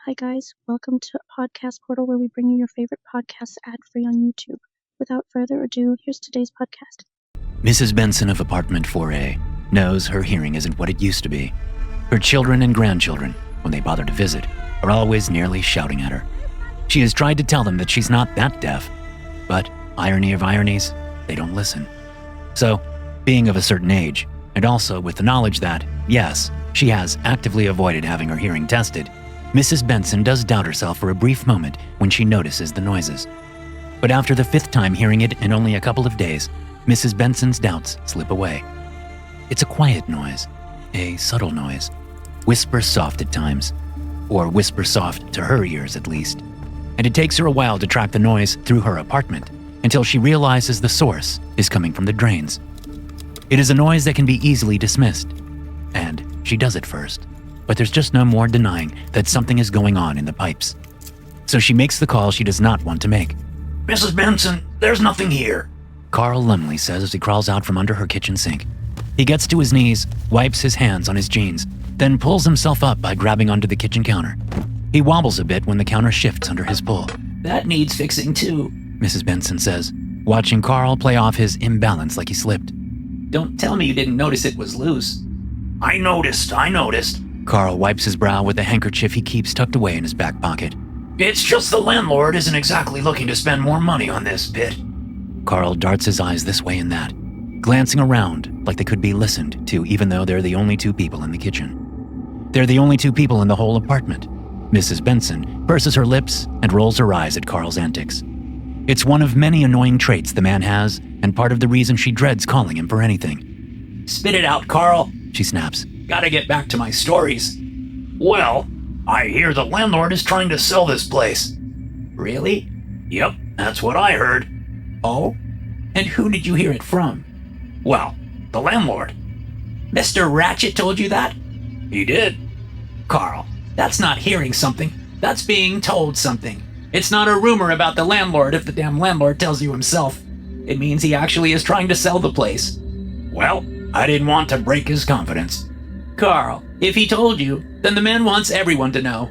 Hi guys, welcome to Podcast Portal where we bring you your favorite podcasts ad-free on YouTube. Without further ado, here's today's podcast. Mrs. Benson of apartment 4A knows her hearing isn't what it used to be. Her children and grandchildren, when they bother to visit, are always nearly shouting at her. She has tried to tell them that she's not that deaf, but irony of ironies, they don't listen. So, being of a certain age, and also with the knowledge that, yes, she has actively avoided having her hearing tested, Mrs. Benson does doubt herself for a brief moment when she notices the noises. But after the fifth time hearing it in only a couple of days, Mrs. Benson's doubts slip away. It's a quiet noise, a subtle noise, whisper soft at times, or whisper soft to her ears at least. And it takes her a while to track the noise through her apartment until she realizes the source is coming from the drains. It is a noise that can be easily dismissed, and she does it first. But there's just no more denying that something is going on in the pipes. So she makes the call she does not want to make. Mrs. Benson, there's nothing here, Carl Lumley says as he crawls out from under her kitchen sink. He gets to his knees, wipes his hands on his jeans, then pulls himself up by grabbing onto the kitchen counter. He wobbles a bit when the counter shifts under his pull. That needs fixing too, Mrs. Benson says, watching Carl play off his imbalance like he slipped. Don't tell me you didn't notice it was loose. I noticed. Carl wipes his brow with a handkerchief he keeps tucked away in his back pocket. It's just the landlord isn't exactly looking to spend more money on this bit. Carl darts his eyes this way and that, glancing around like they could be listened to even though they're the only two people in the kitchen. They're the only two people in the whole apartment. Mrs. Benson purses her lips and rolls her eyes at Carl's antics. It's one of many annoying traits the man has, and part of the reason she dreads calling him for anything. Spit it out, Carl, she snaps. Gotta get back to my stories. Well, I hear the landlord is trying to sell this place. Really? Yep, that's what I heard. Oh? And who did you hear it from? Well, the landlord. Mr. Ratchet told you that? He did. Carl, that's not hearing something. That's being told something. It's not a rumor about the landlord if the damn landlord tells you himself. It means he actually is trying to sell the place. Well, I didn't want to break his confidence. Carl, if he told you, then the man wants everyone to know.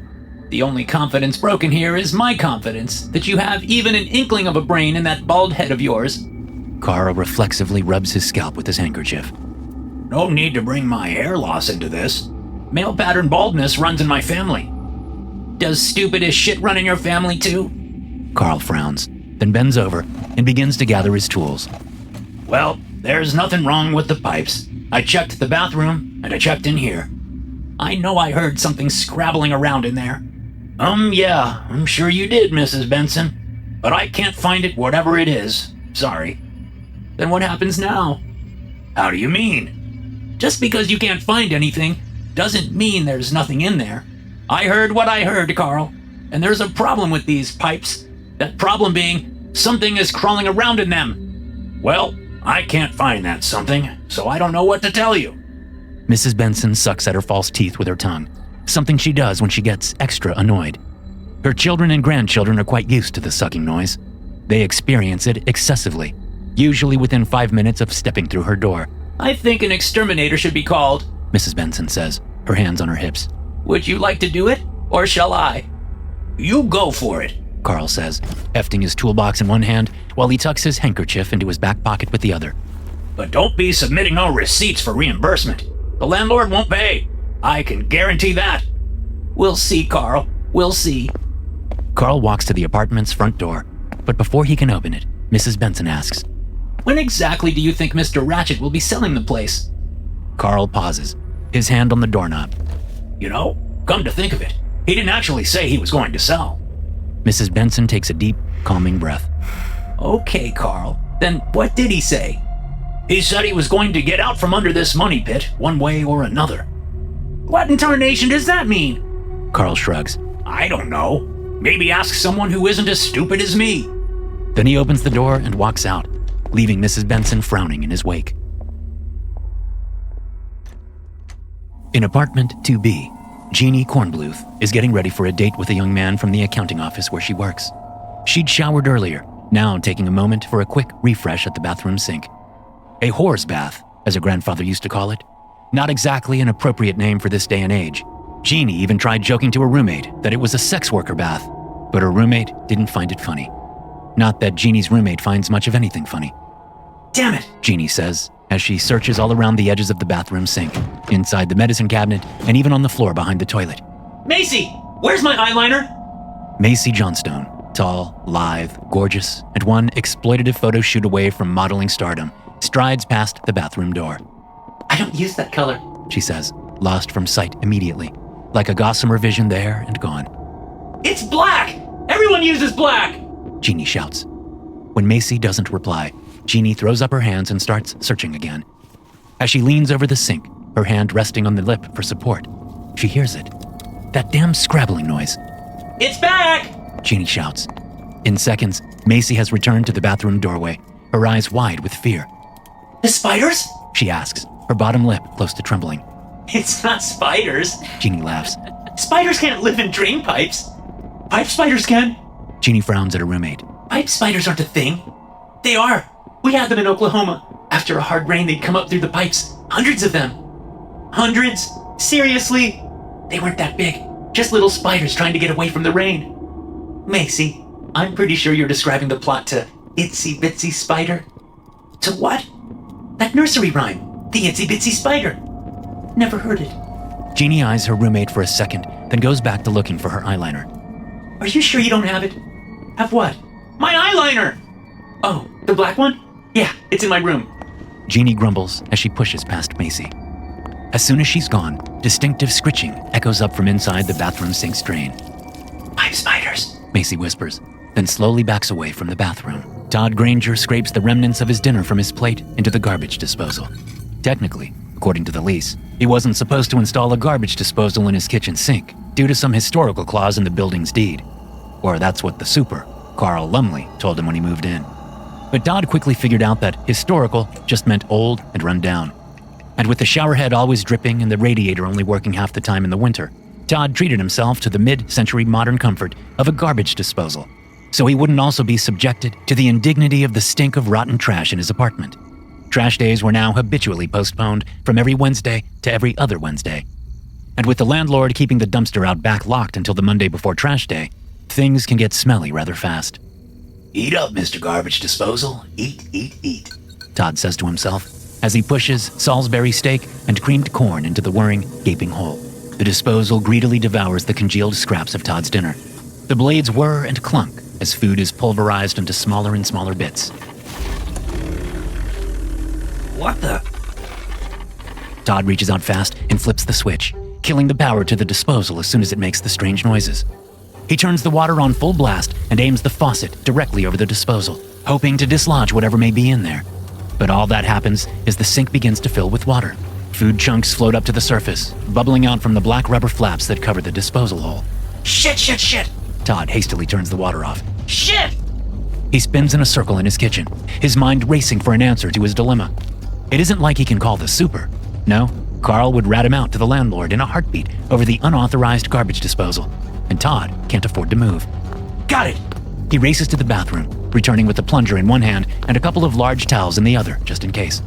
The only confidence broken here is my confidence that you have even an inkling of a brain in that bald head of yours. Carl reflexively rubs his scalp with his handkerchief. No need to bring my hair loss into this. Male pattern baldness runs in my family. Does stupid as shit run in your family too? Carl frowns, then bends over and begins to gather his tools. Well, there's nothing wrong with the pipes. I checked the bathroom, and I checked in here. I know I heard something scrabbling around in there. Yeah, I'm sure you did, Mrs. Benson. But I can't find it whatever it is. Sorry. Then what happens now? How do you mean? Just because you can't find anything doesn't mean there's nothing in there. I heard what I heard, Carl. And there's a problem with these pipes. That problem being, something is crawling around in them. Well, I can't find that something, so I don't know what to tell you. Mrs. Benson sucks at her false teeth with her tongue, something she does when she gets extra annoyed. Her children and grandchildren are quite used to the sucking noise. They experience it excessively, usually within 5 minutes of stepping through her door. I think an exterminator should be called, Mrs. Benson says, her hands on her hips. Would you like to do it, or shall I? You go for it, Carl says, hefting his toolbox in one hand while he tucks his handkerchief into his back pocket with the other. But don't be submitting no receipts for reimbursement. The landlord won't pay. I can guarantee that. We'll see, Carl. We'll see. Carl walks to the apartment's front door, but before he can open it, Mrs. Benson asks, When exactly do you think Mr. Ratchet will be selling the place? Carl pauses, his hand on the doorknob. You know, come to think of it, he didn't actually say he was going to sell. Mrs. Benson takes a deep, calming breath. Okay, Carl. Then what did he say? He said he was going to get out from under this money pit one way or another. What in tarnation does that mean? Carl shrugs. I don't know. Maybe ask someone who isn't as stupid as me. Then he opens the door and walks out, leaving Mrs. Benson frowning in his wake. In apartment 2B, Jeannie Kornbluth is getting ready for a date with a young man from the accounting office where she works. She'd showered earlier, now taking a moment for a quick refresh at the bathroom sink. A whore's bath, as her grandfather used to call it. Not exactly an appropriate name for this day and age. Jeannie even tried joking to her roommate that it was a sex worker bath, but her roommate didn't find it funny. Not that Jeannie's roommate finds much of anything funny. Damn it, Jeannie says as she searches all around the edges of the bathroom sink, inside the medicine cabinet, and even on the floor behind the toilet. Macy, where's my eyeliner? Macy Johnstone, tall, lithe, gorgeous, and one exploitative photo shoot away from modeling stardom, strides past the bathroom door. I don't use that color, She says, lost from sight immediately, like a gossamer vision there and gone. It's black! Everyone uses black! Jeannie shouts. When Macy doesn't reply, Jeannie throws up her hands and starts searching again. As she leans over the sink, her hand resting on the lip for support, she hears it. That damn scrabbling noise. It's back! Jeannie shouts. In seconds, Macy has returned to the bathroom doorway, her eyes wide with fear. The spiders? She asks, her bottom lip close to trembling. It's not spiders. Jeannie laughs. Spiders can't live in drain pipes. Pipe spiders can. Jeannie frowns at her roommate. Pipe spiders aren't a thing. They are. We had them in Oklahoma. After a hard rain, they'd come up through the pipes. Hundreds of them. Hundreds? Seriously? They weren't that big. Just little spiders trying to get away from the rain. Macy, I'm pretty sure you're describing the plot to Itsy Bitsy Spider. To what? That nursery rhyme. The Itsy Bitsy Spider. Never heard it. Jeannie eyes her roommate for a second, then goes back to looking for her eyeliner. Are you sure you don't have it? Have what? My eyeliner! Oh, the black one? Yeah, it's in my room. Jeannie grumbles as she pushes past Macy. As soon as she's gone, distinctive scritching echoes up from inside the bathroom sink's drain. Pipe spiders, Macy whispers, then slowly backs away from the bathroom. Todd Granger scrapes the remnants of his dinner from his plate into the garbage disposal. Technically, according to the lease, he wasn't supposed to install a garbage disposal in his kitchen sink due to some historical clause in the building's deed. Or that's what the super, Carl Lumley, told him when he moved in. But Todd quickly figured out that historical just meant old and run down. And with the showerhead always dripping and the radiator only working half the time in the winter, Todd treated himself to the mid-century modern comfort of a garbage disposal, so he wouldn't also be subjected to the indignity of the stink of rotten trash in his apartment. Trash days were now habitually postponed from every Wednesday to every other Wednesday. And with the landlord keeping the dumpster out back locked until the Monday before trash day, things can get smelly rather fast. Eat up, Mr. Garbage Disposal. Eat, eat, eat, Todd says to himself as he pushes Salisbury steak and creamed corn into the whirring, gaping hole. The disposal greedily devours the congealed scraps of Todd's dinner. The blades whir and clunk as food is pulverized into smaller and smaller bits. What the? Todd reaches out fast and flips the switch, killing the power to the disposal as soon as it makes the strange noises. He turns the water on full blast and aims the faucet directly over the disposal, hoping to dislodge whatever may be in there. But all that happens is the sink begins to fill with water. Food chunks float up to the surface, bubbling out from the black rubber flaps that cover the disposal hole. Shit, shit, shit! Todd hastily turns the water off. Shit! He spins in a circle in his kitchen, his mind racing for an answer to his dilemma. It isn't like he can call the super. No, Carl would rat him out to the landlord in a heartbeat over the unauthorized garbage disposal, and Todd can't afford to move. Got it! He races to the bathroom, returning with the plunger in one hand and a couple of large towels in the other, just in case.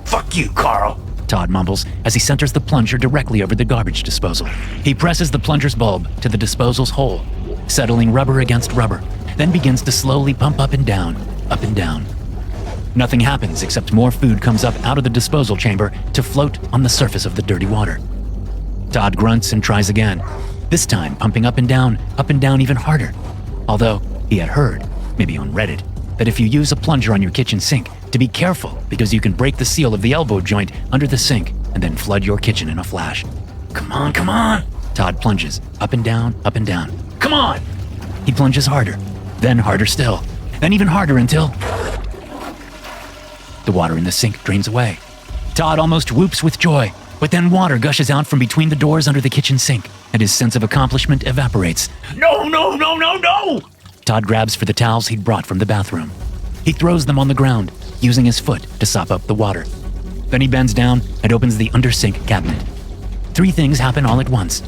Fuck you, Carl! Todd mumbles as he centers the plunger directly over the garbage disposal. He presses the plunger's bulb to the disposal's hole, settling rubber against rubber, then begins to slowly pump up and down, up and down. Nothing happens except more food comes up out of the disposal chamber to float on the surface of the dirty water. Todd grunts and tries again, this time pumping up and down even harder. Although he had heard, maybe on Reddit, that if you use a plunger on your kitchen sink, to be careful because you can break the seal of the elbow joint under the sink and then flood your kitchen in a flash. Come on, come on! Todd plunges, up and down, up and down. Come on! He plunges harder, then harder still, then even harder until the water in the sink drains away. Todd almost whoops with joy, but then water gushes out from between the doors under the kitchen sink, and his sense of accomplishment evaporates. No, no, no, no, no! Todd grabs for the towels he'd brought from the bathroom. He throws them on the ground, using his foot to sop up the water. Then he bends down and opens the under-sink cabinet. Three things happen all at once.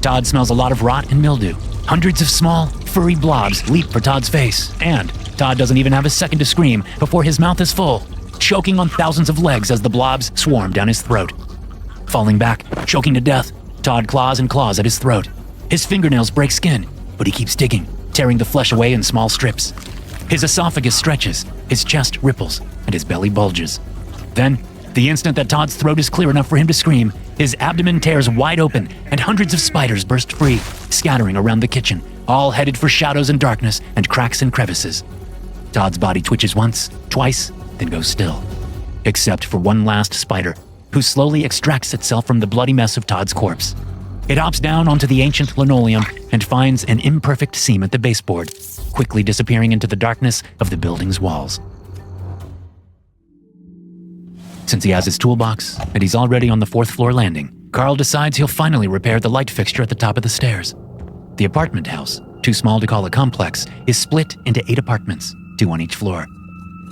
Todd smells a lot of rot and mildew. Hundreds of small, furry blobs leap for Todd's face, and Todd doesn't even have a second to scream before his mouth is full, choking on thousands of legs as the blobs swarm down his throat. Falling back, choking to death, Todd claws and claws at his throat. His fingernails break skin, but he keeps digging, tearing the flesh away in small strips. His esophagus stretches, his chest ripples, and his belly bulges. Then, the instant that Todd's throat is clear enough for him to scream, his abdomen tears wide open and hundreds of spiders burst free, scattering around the kitchen, all headed for shadows and darkness and cracks and crevices. Todd's body twitches once, twice, then goes still. Except for one last spider, who slowly extracts itself from the bloody mess of Todd's corpse. It hops down onto the ancient linoleum and finds an imperfect seam at the baseboard, quickly disappearing into the darkness of the building's walls. Since he has his toolbox and he's already on the 4th floor landing, Carl decides he'll finally repair the light fixture at the top of the stairs. The apartment house, too small to call a complex, is split into 8 apartments, 2 on each floor.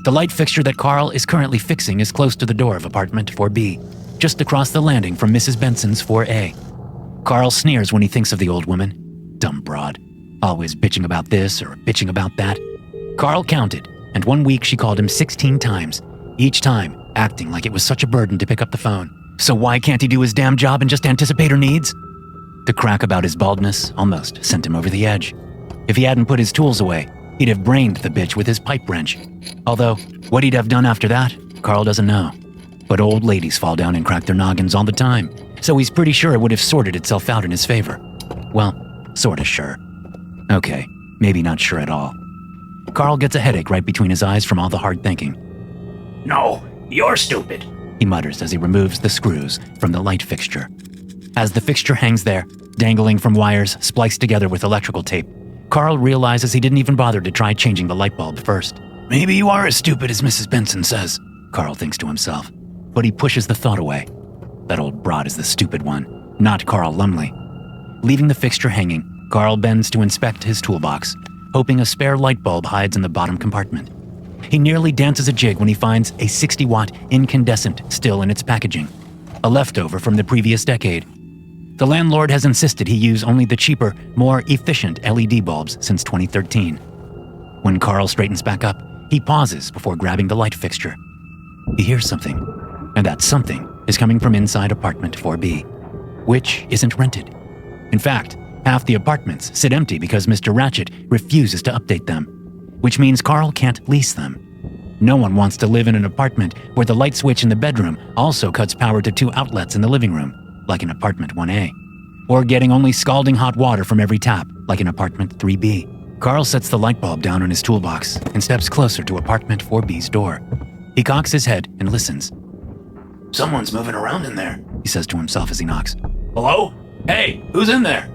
The light fixture that Carl is currently fixing is close to the door of apartment 4B, just across the landing from Mrs. Benson's 4A. Carl sneers when he thinks of the old woman. Dumb broad. Always bitching about this or bitching about that. Carl counted, and one week she called him 16 times, each time acting like it was such a burden to pick up the phone. So why can't he do his damn job and just anticipate her needs? The crack about his baldness almost sent him over the edge. If he hadn't put his tools away, he'd have brained the bitch with his pipe wrench. Although, what he'd have done after that, Carl doesn't know. But old ladies fall down and crack their noggins all the time, so he's pretty sure it would have sorted itself out in his favor. Well, sorta sure. Okay, maybe not sure at all. Carl gets a headache right between his eyes from all the hard thinking. No, you're stupid, he mutters as he removes the screws from the light fixture. As the fixture hangs there, dangling from wires spliced together with electrical tape, Carl realizes he didn't even bother to try changing the light bulb first. Maybe you are as stupid as Mrs. Benson says, Carl thinks to himself, but he pushes the thought away. That old broad is the stupid one, not Carl Lumley. Leaving the fixture hanging, Carl bends to inspect his toolbox, hoping a spare light bulb hides in the bottom compartment. He nearly dances a jig when he finds a 60-watt incandescent still in its packaging, a leftover from the previous decade. The landlord has insisted he use only the cheaper, more efficient LED bulbs since 2013. When Carl straightens back up, he pauses before grabbing the light fixture. He hears something, and that something is coming from inside apartment 4B, which isn't rented. In fact, half the apartments sit empty because Mr. Ratchet refuses to update them, which means Carl can't lease them. No one wants to live in an apartment where the light switch in the bedroom also cuts power to 2 outlets in the living room, like in apartment 1A, or getting only scalding hot water from every tap, like in apartment 3B. Carl sets the light bulb down on his toolbox and steps closer to apartment 4B's door. He cocks his head and listens. Someone's moving around in there, he says to himself as he knocks. Hello? Hey, who's in there?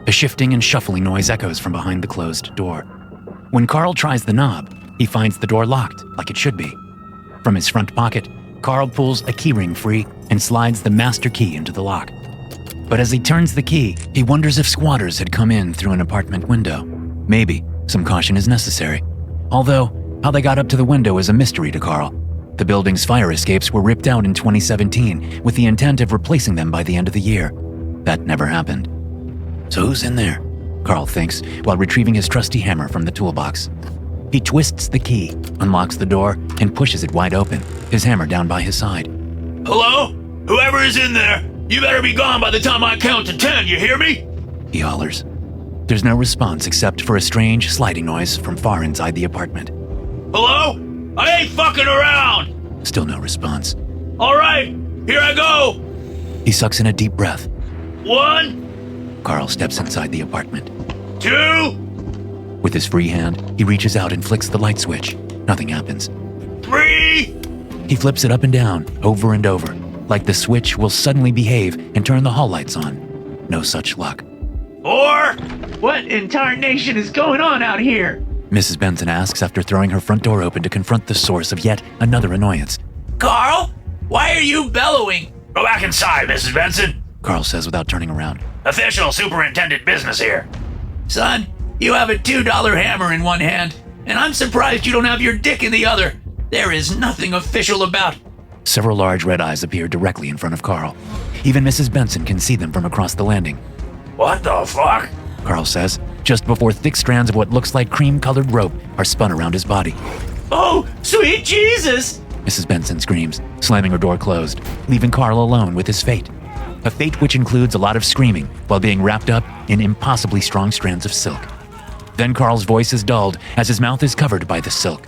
A shifting and shuffling noise echoes from behind the closed door. When Carl tries the knob, he finds the door locked, like it should be. From his front pocket, Carl pulls a keyring free and slides the master key into the lock. But as he turns the key, he wonders if squatters had come in through an apartment window. Maybe some caution is necessary. Although, how they got up to the window is a mystery to Carl. The building's fire escapes were ripped out in 2017 with the intent of replacing them by the end of the year. That never happened. So who's in there? Carl thinks while retrieving his trusty hammer from the toolbox. He twists the key, unlocks the door, and pushes it wide open, his hammer down by his side. Hello? Whoever is in there, you better be gone by the time I count to 10, you hear me? He hollers. There's no response except for a strange sliding noise from far inside the apartment. Hello? I ain't fucking around! Still no response. All right, here I go! He sucks in a deep breath. 1. Carl steps inside the apartment. 2. With his free hand, he reaches out and flicks the light switch. Nothing happens. 3. He flips it up and down, over and over, like the switch will suddenly behave and turn the hall lights on. No such luck. 4. What in tarnation is going on out here? Mrs. Benson asks after throwing her front door open to confront the source of yet another annoyance. Carl? Why are you bellowing? Go back inside, Mrs. Benson. Carl says without turning around. Official superintendent business here. Son, you have a $2 hammer in one hand, and I'm surprised you don't have your dick in the other. There is nothing official about. Several large red eyes appear directly in front of Carl. Even Mrs. Benson can see them from across the landing. What the fuck? Carl says, just before thick strands of what looks like cream-colored rope are spun around his body. Oh, sweet Jesus! Mrs. Benson screams, slamming her door closed, leaving Carl alone with his fate. a fate which includes a lot of screaming while being wrapped up in impossibly strong strands of silk. Then Carl's voice is dulled as his mouth is covered by the silk.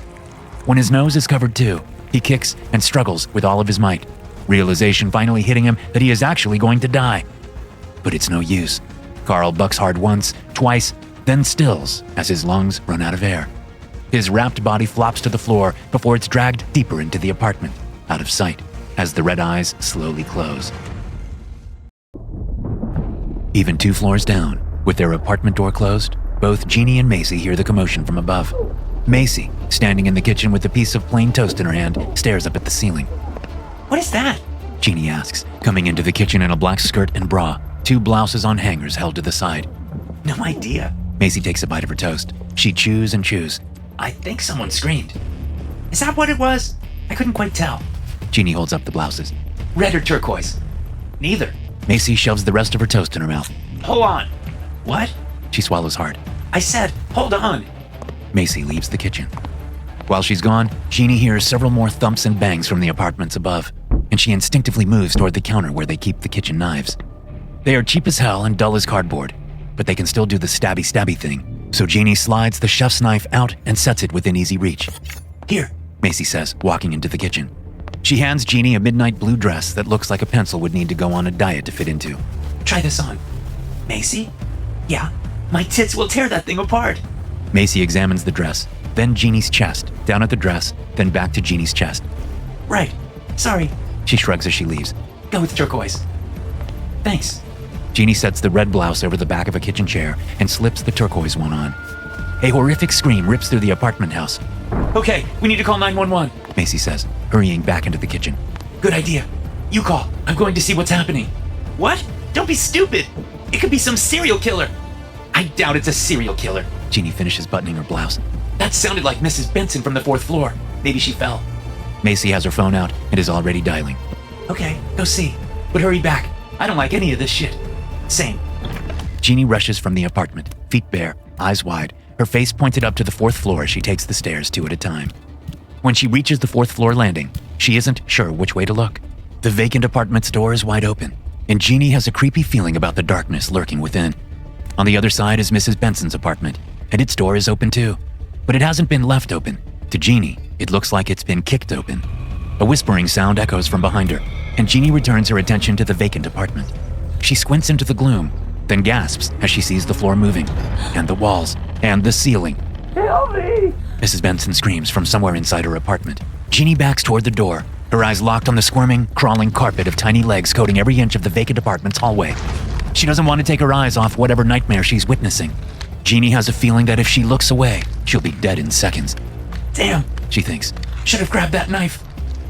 When his nose is covered too, he kicks and struggles with all of his might, realization finally hitting him that he is actually going to die. But it's no use. Carl bucks hard once, twice, then stills as his lungs run out of air. His wrapped body flops to the floor before it's dragged deeper into the apartment, out of sight, as the red eyes slowly close. Even 2 floors down, with their apartment door closed, both Jeannie and Macy hear the commotion from above. Macy, standing in the kitchen with a piece of plain toast in her hand, stares up at the ceiling. What is that? Jeannie asks, coming into the kitchen in a black skirt and bra, 2 blouses on hangers held to the side. No idea. Macy takes a bite of her toast. She chews and chews. I think someone screamed. Is that what it was? I couldn't quite tell. Jeannie holds up the blouses. Red or turquoise? Neither. Macy shoves the rest of her toast in her mouth. Hold on. What? She swallows hard. I said, hold on. Macy leaves the kitchen. While she's gone, Jeannie hears several more thumps and bangs from the apartments above, and she instinctively moves toward the counter where they keep the kitchen knives. They are cheap as hell and dull as cardboard, but they can still do the stabby thing. So Jeannie slides the chef's knife out and sets it within easy reach. Here, Macy says, walking into the kitchen. She hands Jeannie a midnight blue dress that looks like a pencil would need to go on a diet to fit into. Try this on. Macy? Yeah, my tits will tear that thing apart. Macy examines the dress, then Jeannie's chest, down at the dress, then back to Jeannie's chest. Right. Sorry. She shrugs as she leaves. Go with turquoise. Thanks. Jeannie sets the red blouse over the back of a kitchen chair and slips the turquoise one on. A horrific scream rips through the apartment house. Okay, we need to call 911, Macy says, hurrying back into the kitchen. Good idea. You call. I'm going to see what's happening. What? Don't be stupid. It could be some serial killer. I doubt it's a serial killer. Jeannie finishes buttoning her blouse. That sounded like Mrs. Benson from the 4th floor. Maybe she fell. Macy has her phone out and is already dialing. Okay, go see. But hurry back. I don't like any of this shit. Same. Jeannie rushes from the apartment, feet bare, eyes wide, her face pointed up to the 4th floor as she takes the stairs 2 at a time. When she reaches the 4th floor landing, she isn't sure which way to look. The vacant apartment's door is wide open, and Jeannie has a creepy feeling about the darkness lurking within. On the other side is Mrs. Benson's apartment, and its door is open too. But it hasn't been left open. To Jeannie, it looks like it's been kicked open. A whispering sound echoes from behind her, and Jeannie returns her attention to the vacant apartment. She squints into the gloom, then gasps as she sees the floor moving, and the walls, and the ceiling. Help me! Mrs. Benson screams from somewhere inside her apartment. Jeannie backs toward the door, her eyes locked on the squirming, crawling carpet of tiny legs coating every inch of the vacant apartment's hallway. She doesn't want to take her eyes off whatever nightmare she's witnessing. Jeannie has a feeling that if she looks away, she'll be dead in seconds. Damn, she thinks. Should have grabbed that knife.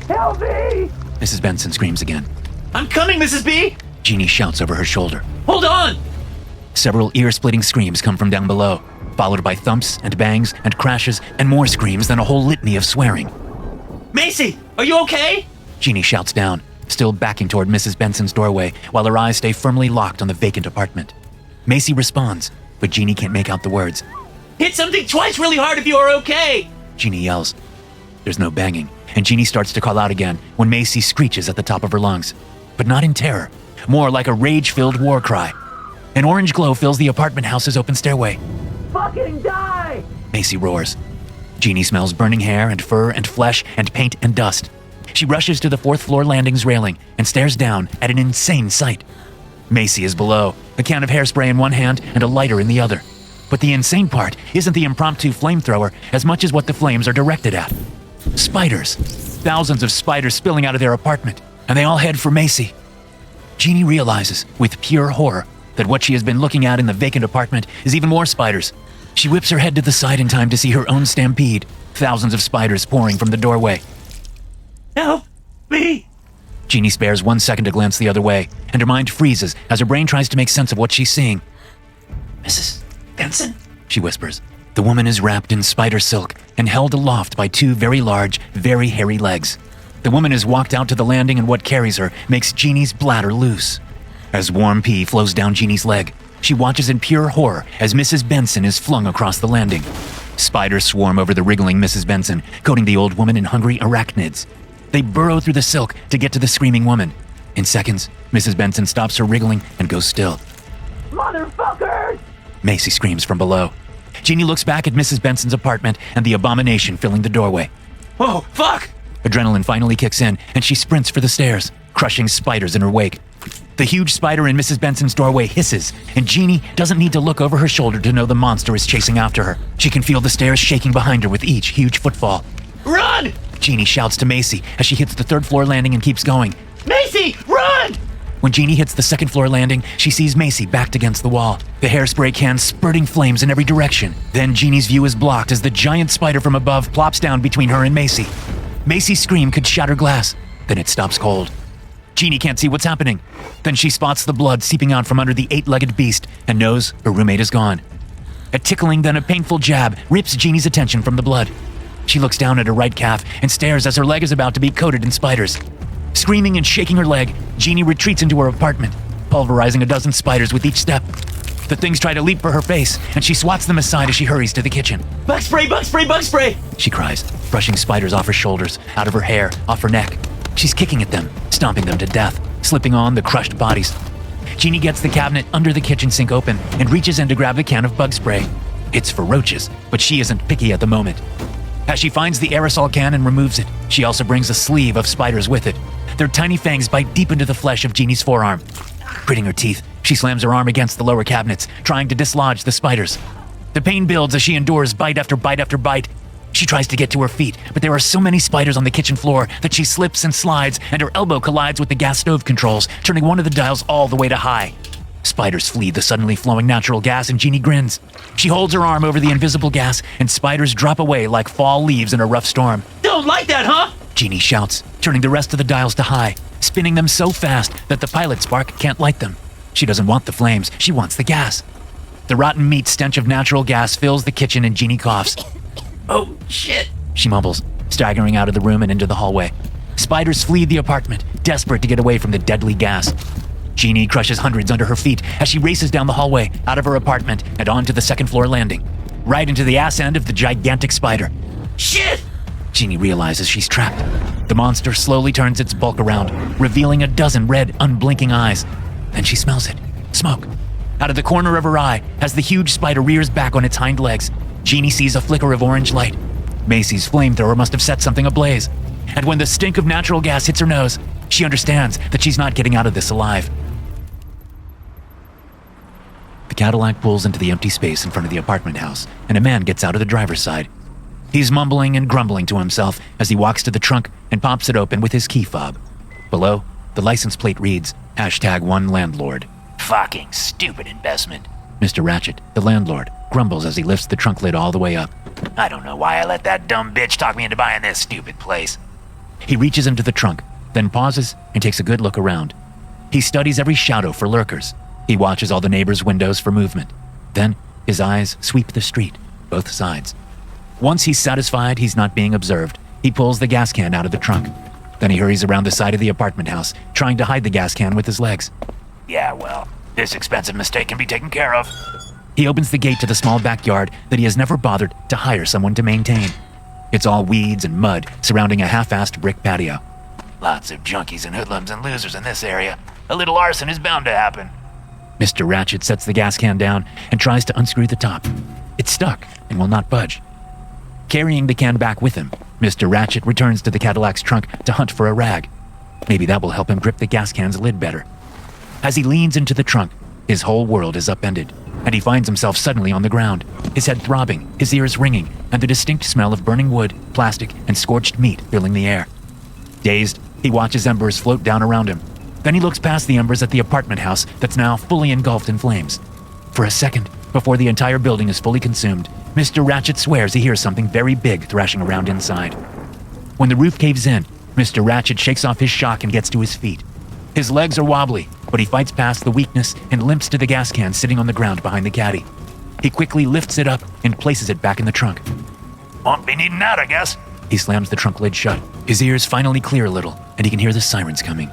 Help me! Mrs. Benson screams again. I'm coming, Mrs. B! Jeannie shouts over her shoulder. Hold on! Several ear-splitting screams come from down below, followed by thumps and bangs and crashes and more screams than a whole litany of swearing. Macy, are you okay? Jeannie shouts down, still backing toward Mrs. Benson's doorway while her eyes stay firmly locked on the vacant apartment. Macy responds, but Jeannie can't make out the words. Hit something twice really hard if you are okay! Jeannie yells. There's no banging, and Jeannie starts to call out again when Macy screeches at the top of her lungs, but not in terror, more like a rage-filled war cry. An orange glow fills the apartment house's open stairway. Fucking die! Macy roars. Jeannie smells burning hair and fur and flesh and paint and dust. She rushes to the 4th floor landing's railing and stares down at an insane sight. Macy is below, a can of hairspray in one hand and a lighter in the other. But the insane part isn't the impromptu flamethrower as much as what the flames are directed at. Spiders. Thousands of spiders spilling out of their apartment, and they all head for Macy. Jeannie realizes, with pure horror, that what she has been looking at in the vacant apartment is even more spiders. She whips her head to the side in time to see her own stampede, thousands of spiders pouring from the doorway. Help me! Jeannie spares 1 second to glance the other way, and her mind freezes as her brain tries to make sense of what she's seeing. Mrs. Benson? She whispers. The woman is wrapped in spider silk and held aloft by 2 very large, very hairy legs. The woman has walked out to the landing, and what carries her makes Jeannie's bladder loose. As warm pee flows down Jeannie's leg, she watches in pure horror as Mrs. Benson is flung across the landing. Spiders swarm over the wriggling Mrs. Benson, coating the old woman in hungry arachnids. They burrow through the silk to get to the screaming woman, In seconds, Mrs. Benson stops her wriggling and goes still. Motherfuckers! Macy screams from below. Jeannie looks back at Mrs. Benson's apartment and the abomination filling the doorway. Oh, fuck! Adrenaline finally kicks in, and she sprints for the stairs, crushing spiders in her wake. The huge spider in Mrs. Benson's doorway hisses, and Jeannie doesn't need to look over her shoulder to know the monster is chasing after her. She can feel the stairs shaking behind her with each huge footfall. Run! Jeannie shouts to Macy as she hits the third-floor landing and keeps going. Macy, run! When Jeannie hits the second-floor landing, she sees Macy backed against the wall, the hairspray can spurting flames in every direction. Then Jeannie's view is blocked as the giant spider from above plops down between her and Macy. Macy's scream could shatter glass, then it stops cold. Jeannie can't see what's happening. Then she spots the blood seeping out from under the 8-legged beast and knows her roommate is gone. A tickling, then a painful jab rips Jeannie's attention from the blood. She looks down at her right calf and stares as her leg is about to be coated in spiders. Screaming and shaking her leg, Jeannie retreats into her apartment, pulverizing a dozen spiders with each step. The things try to leap for her face, and she swats them aside as she hurries to the kitchen. Bug spray, bug spray, bug spray! She cries, brushing spiders off her shoulders, out of her hair, off her neck. She's kicking at them, stomping them to death, slipping on the crushed bodies. Jeannie gets the cabinet under the kitchen sink open and reaches in to grab the can of bug spray. It's for roaches, but she isn't picky at the moment. As she finds the aerosol can and removes it, she also brings a sleeve of spiders with it. Their tiny fangs bite deep into the flesh of Jeannie's forearm. Gritting her teeth, she slams her arm against the lower cabinets, trying to dislodge the spiders. The pain builds as she endures bite after bite after bite. She tries to get to her feet, but there are so many spiders on the kitchen floor that she slips and slides, and her elbow collides with the gas stove controls, turning one of the dials all the way to high. Spiders flee the suddenly flowing natural gas, and Jeannie grins. She holds her arm over the invisible gas, and spiders drop away like fall leaves in a rough storm. Don't like that, huh? Jeannie shouts, turning the rest of the dials to high, spinning them so fast that the pilot spark can't light them. She doesn't want the flames, she wants the gas. The rotten meat stench of natural gas fills the kitchen and Jeannie coughs. Oh, shit. She mumbles, staggering out of the room and into the hallway. Spiders flee the apartment, desperate to get away from the deadly gas. Jeannie crushes hundreds under her feet as she races down the hallway, out of her apartment, and onto the second-floor landing, right into the ass end of the gigantic spider. Shit! Jeannie realizes she's trapped. The monster slowly turns its bulk around, revealing a dozen red, unblinking eyes. Then she smells it. Smoke. Out of the corner of her eye, as the huge spider rears back on its hind legs, Jeannie sees a flicker of orange light. Macy's flamethrower must have set something ablaze. And when the stink of natural gas hits her nose, she understands that she's not getting out of this alive. The Cadillac pulls into the empty space in front of the apartment house, and a man gets out of the driver's side. He's mumbling and grumbling to himself as he walks to the trunk and pops it open with his key fob. Below, the license plate reads, #1landlord. Fucking stupid investment. Mr. Ratchet, the landlord, grumbles as he lifts the trunk lid all the way up. I don't know why I let that dumb bitch talk me into buying this stupid place. He reaches into the trunk, then pauses and takes a good look around. He studies every shadow for lurkers. He watches all the neighbors' windows for movement. Then his eyes sweep the street, both sides. Once he's satisfied he's not being observed, he pulls the gas can out of the trunk. Then he hurries around the side of the apartment house, trying to hide the gas can with his legs. Yeah, well, this expensive mistake can be taken care of. He opens the gate to the small backyard that he has never bothered to hire someone to maintain. It's all weeds and mud surrounding a half-assed brick patio. Lots of junkies and hoodlums and losers in this area. A little arson is bound to happen. Mr. Ratchet sets the gas can down and tries to unscrew the top. It's stuck and will not budge. Carrying the can back with him, Mr. Ratchet returns to the Cadillac's trunk to hunt for a rag. Maybe that will help him grip the gas can's lid better. As he leans into the trunk, his whole world is upended, and he finds himself suddenly on the ground, his head throbbing, his ears ringing, and the distinct smell of burning wood, plastic, and scorched meat filling the air. Dazed, he watches embers float down around him. Then he looks past the embers at the apartment house that's now fully engulfed in flames. For a second, before the entire building is fully consumed, Mr. Ratchet swears he hears something very big thrashing around inside. When the roof caves in, Mr. Ratchet shakes off his shock and gets to his feet. His legs are wobbly, but he fights past the weakness and limps to the gas can sitting on the ground behind the caddy. He quickly lifts it up and places it back in the trunk. Won't be needing that, I guess. He slams the trunk lid shut. His ears finally clear a little, and he can hear the sirens coming.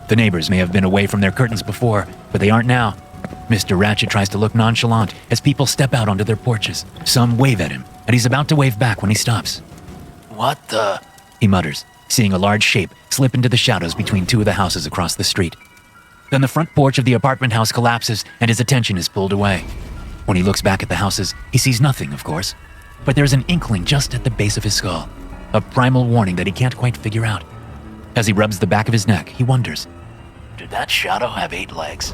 The neighbors may have been away from their curtains before, but they aren't now. Mr. Ratchet tries to look nonchalant as people step out onto their porches. Some wave at him, and he's about to wave back when he stops. What the? He mutters, seeing a large shape slip into the shadows between two of the houses across the street. Then the front porch of the apartment house collapses and his attention is pulled away. When he looks back at the houses, he sees nothing, of course, but there's an inkling just at the base of his skull, a primal warning that he can't quite figure out. As he rubs the back of his neck, he wonders, Did that shadow have 8 legs?